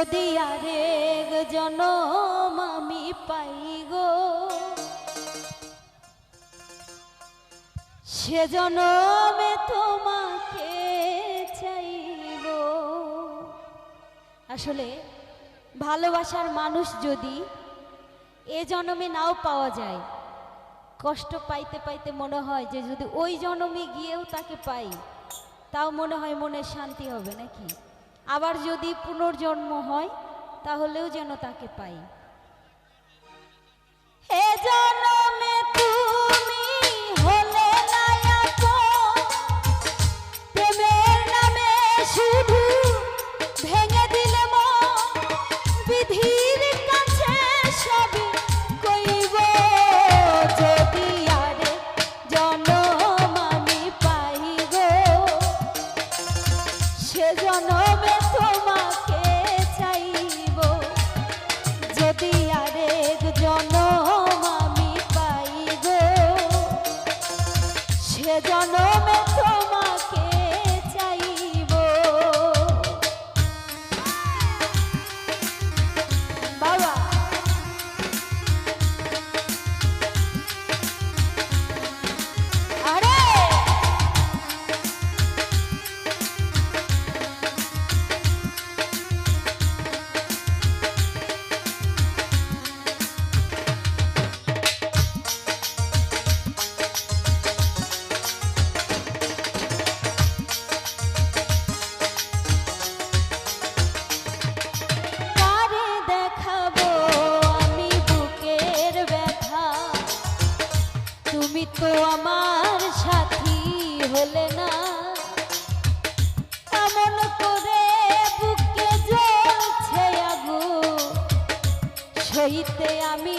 যদি আরেক জনম আমি পাই গো, সে জনমে তোমাকে চাইব। আসলে ভালোবাসার মানুষ যদি এ জনমে নাও পাওয়া যায়, কষ্ট পাইতে পাইতে মনে হয় যে যদি ওই জনমে গিয়েও তাকে পাই তাও মনে হয় মনের শান্তি হবে নাকি। আবার যদি পুনর্জন্ম হয় তাহলেও যেন তাকে পাই। হে জনমে তুমি হলে না আপন, প্রেমের নামে শুধু ভেঙে দিলে মন, বিধির কাছে সবই কইব। যদি আরে জনম আমি পাই গো, সে জনমে তোমাকে চাইব। যদি আরেক জনম আমি পাই গো, সে জনমে তোমাকে চাইব। বাবা আরে তুমি তো আমার সাথী হলে না, এমন করে বুকে জ্বলছে আগুন, সইতে আমি